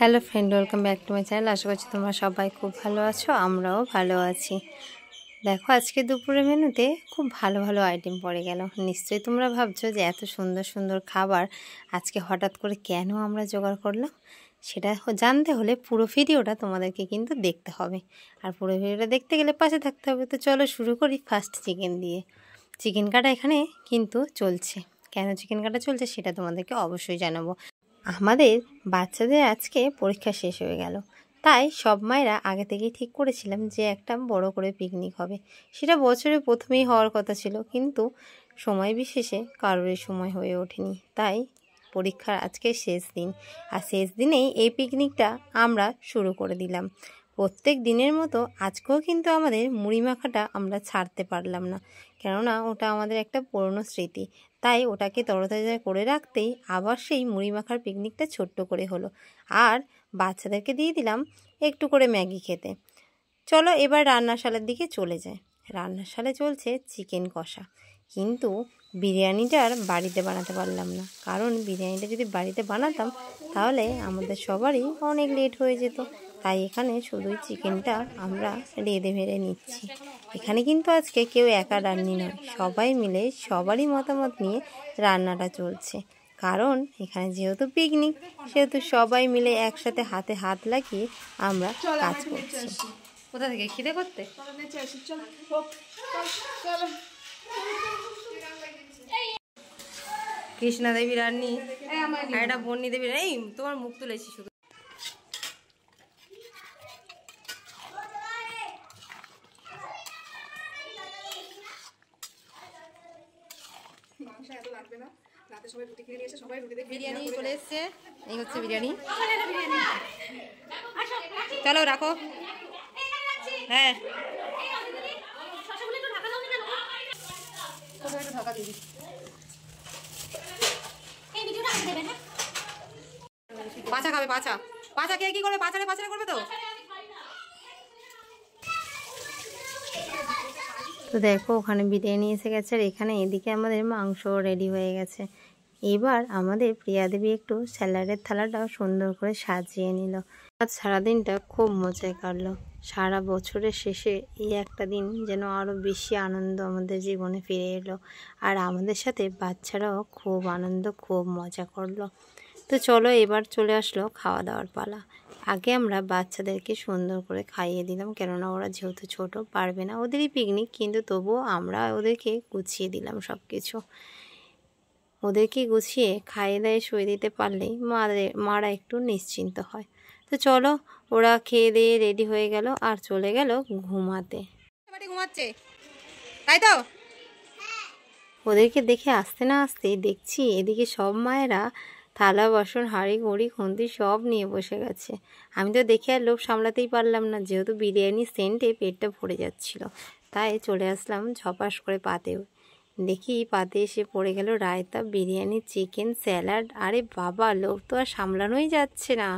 Hello friend, welcome back to my channel. আশা করছি তোমরা সবাই খুব ভালো আছো, আমরাও ভালো আছি। দেখো, আজকে দুপুরের মেনুতে খুব ভালো ভালো আইটেম পড়ে গেল। নিশ্চয়ই তোমরা ভাবছো যে এত সুন্দর সুন্দর খাবার আজকে হঠাৎ করে কেন আমরা জোগাড় করলাম। সেটা জানতে হলে পুরো ভিডিওটা তোমাদেরকে কিন্তু দেখতে হবে, আর পুরো ভিডিওটা দেখতে গেলে পাশে থাকতে হবে। তো চলো শুরু করি ফার্স্ট চিকেন দিয়ে। চিকেন কাটা এখানে কিন্তু চলছে। কেন চিকেন কাটা চলছে সেটা তোমাদেরকে অবশ্যই জানাবো। আমাদের বাচ্চাদের আজকে পরীক্ষা শেষ হয়ে গেল, তাই সব মায়েরা আগে থেকেই ঠিক করেছিলাম যে একটা বড় করে পিকনিক হবে। সেটা বছরের প্রথমেই হওয়ার কথা ছিল, কিন্তু সময় বিশেষে কারোরই সময় হয়ে ওঠেনি। তাই পরীক্ষার আজকে শেষ দিন, আর শেষ দিনেই এই পিকনিকটা আমরা শুরু করে দিলাম। প্রত্যেক দিনের মতো আজকেও কিন্তু আমাদের মুড়ি মাখাটা আমরা ছাড়তে পারলাম না, কেননা ওটা আমাদের একটা পুরনো স্মৃতি। তাই ওটাকে তরতাজা করে রাখতেই আবার সেই মুড়ি মাখার পিকনিকটা ছোট্ট করে হলো, আর বাচ্চাদেরকে দিয়ে দিলাম একটু করে ম্যাগি খেতে। চলো এবার রান্নাশালার দিকে চলে যায়। রান্নাশালে চলছে চিকেন কষা, কিন্তু বিরিয়ানিটা আর বাড়িতে বানাতে পারলাম না, কারণ বিরিয়ানিটা যদি বাড়িতে বানাতাম তাহলে আমাদের সবারই অনেক লেট হয়ে যেত। তাই এখানে শুধুই চিকেনটা আমরা রেঁধে ভেড়ে নিচ্ছি। এখানে কিন্তু আজকে কেউ একা রান্নি নয়, সবাই মিলে সবারই মতামত নিয়ে রান্নাটা চলছে। কারণ এখানে যেহেতু পিকনিক, সেহেতু সবাই মিলে একসাথে হাতে হাত লাগিয়ে আমরা কাজ করছি। কোথা থেকে খিদে করতে কৃষ্ণা দেবী রান্নি, এটা বন্নি দেবী। এই তোমার মুখ তুলেছি শুধু। বিরিয়ানি চলে এসছে, এই হচ্ছে বিরিয়ানি। চলো রাখো। হ্যাঁ পাঁচা খাবে, পাঁচা পাঁচা কে কি করবে? পাঁচারে পাঁচারে করবে তো। তো দেখো, ওখানে বিরিয়ানি এসে গেছে, আর এখানে এদিকে আমাদের মাংস রেডি হয়ে গেছে। এবার আমাদের প্রিয়া দেবী একটু স্যালাডের থালাটাও সুন্দর করে সাজিয়ে নিল। আজ সারাদিনটা খুব মজায় কাটলো। সারা বছরের শেষে এই একটা দিন যেন আরও বেশি আনন্দ আমাদের জীবনে ফিরে এলো, আর আমাদের সাথে বাচ্চারাও খুব আনন্দ, খুব মজা করলো। তো চলো এবার চলে আসলো খাওয়া দাওয়ার পালা। আগে আমরা বাচ্চাদেরকে সুন্দর করে খাইয়ে দিলাম, কেননা ওরা যেহেতু ছোট পারবে না, ওদেরই পিকনিক, কিন্তু তবুও আমরা ওদেরকে গুছিয়ে দিলাম সব কিছু। ওদেরকে গুছিয়ে খাইয়ে দাইয়ে শুয়ে দিতে পারলেই মারা একটু নিশ্চিন্ত হয়। তো চলো, ওরা খেয়ে দিয়ে রেডি হয়ে গেল আর চলে গেল ঘুমাতে। ঘুমাচ্ছে তাই তো। ওদেরকে দেখে আসতে না আসতেই দেখছি এদিকে সব মায়েরা থালা বাসন হাঁড়ি ঘড়ি খুন্তি সব নিয়ে বসে গেছে। আমি তো দেখে আর লোভ সামলাতেই পারলাম না, যেহেতু বিরিয়ানি সেন্টে পেটটা ভরে যাচ্ছিল। তাই চলে আসলাম ঝপাস করে পাতেও। দেখি পাতে এসে পড়ে গেল রায়তা, বিরিয়ানি, চিকেন, স্যালাড। আরে বাবা, লোভ তো আর সামলানোই যাচ্ছে না।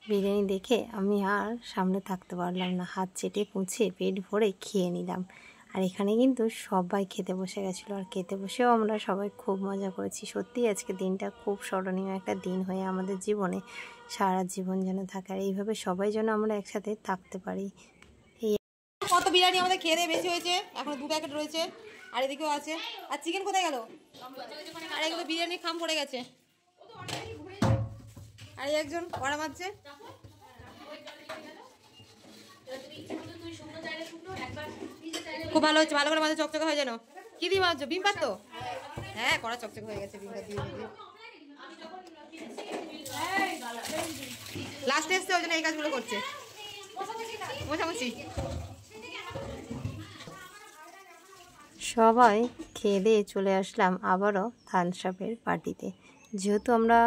বিরিয়ানি দেখে আমি আর সামনে থাকতে পারলাম না, হাত চেটে পুঁছে পেট ভরে খেয়ে নিলাম। আর এখানে কিন্তু সবাই খেতে বসে গেছিলো, আর খেতে বসেও আমরা সবাই খুব মজা করেছি। সত্যি আজকে দিনটা খুব স্মরণীয় একটা দিন হয়ে আমাদের জীবনে সারা জীবন যেন থাকে, আর এইভাবে সবাই যেন আমরা একসাথে থাকতে পারি। এই কত বিরিয়ানি আমাদের খেয়ে দিয়ে বেশি হয়েছে, এখন 2 প্যাকেট রয়েছে, আর এদিকেও আছে। আর চিকেন কোথায় গেল? আর এগুলো বিরিয়ানির খাম পড়ে গেছে। আর একজন কড়া মারছে। খুব ভালো হচ্ছে, ভালো করে মাঝে চকচকে হয়ে যেন। কি দিয়ে মারছো? বিম পাত তো? হ্যাঁ, কড়া চকচকে হয়ে গেছে বিমটা দিয়ে। লাস্টে এসছে, ওই জন্য এই কাজগুলো করছে। মোছামুছি সবাই খেয়ে দিয়ে চলে আসলাম আবারও থামস আপের পার্টিতে। যেহেতু আমরা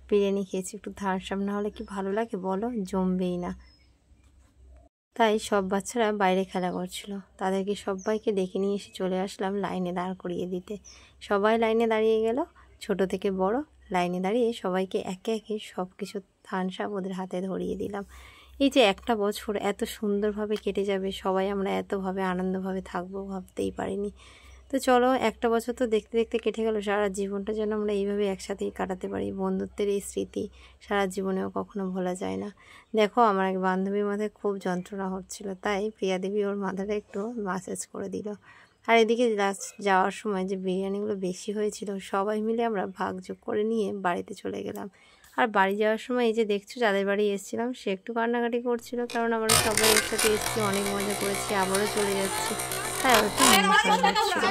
বিরিয়ানি খেয়েছি, একটু থামস আপ না হলে কি ভালো লাগে বলো? জমবেই না। তাই সব বাচ্চারা বাইরে খেলা করছিল, তাদেরকে সবাইকে ডেকে নিয়ে এসে চলে আসলাম লাইনে দাঁড় করিয়ে দিতে। সবাই লাইনে দাঁড়িয়ে গেল, ছোট থেকে বড় লাইনে দাঁড়িয়ে সবাইকে একে একে সব কিছু থামস আপ ওদের হাতে ধরিয়ে দিলাম। এই যে একটা বছর এত সুন্দরভাবে কেটে যাবে, সবাই আমরা এতভাবে আনন্দভাবে থাকবো ভাবতেই পারিনি। তো চলো, একটা বছর তো দেখতে দেখতে কেটে গেল, সারা জীবনটা যেন আমরা এইভাবে একসাথেই কাটাতে পারি। বন্ধুত্বের এই স্মৃতি সারা জীবনেও কখনো ভোলা যায় না। দেখো, আমার এক বান্ধবীর মাথায় খুব যন্ত্রণা হচ্ছিল, তাই প্রিয়া দেবী ওর মাথাটা একটু ম্যাসাজ করে দিল। আর এদিকে যাওয়ার সময় যে বিরিয়ানিগুলো বেশি হয়েছিল, সবাই মিলে আমরা ভাগযোগ করে নিয়ে বাড়িতে চলে গেলাম। আর বাড়ি যাওয়ার সময় এই যে দেখছো যাদের বাড়ি এসেছিলাম, সে একটু কান্নাকাটি করছিল, কারণ আমরা সবাই একসাথে এসেছি, অনেক মজা করেছি, আবারও চলে যাচ্ছি, তাই ওর একটু মন খারাপ লাগছিল।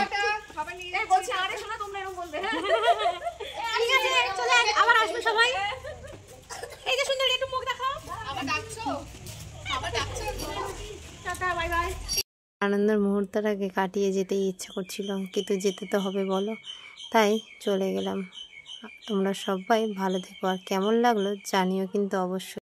আনন্দের মুহূর্তটাকে কাটিয়ে যেতেই ইচ্ছা করছিল, কিন্তু যেতে তো হবে বলো, তাই চলে গেলাম। তোমরা সবাই ভালো থেকো, আর কেমন লাগলো জানিও কিন্তু অবশ্যই।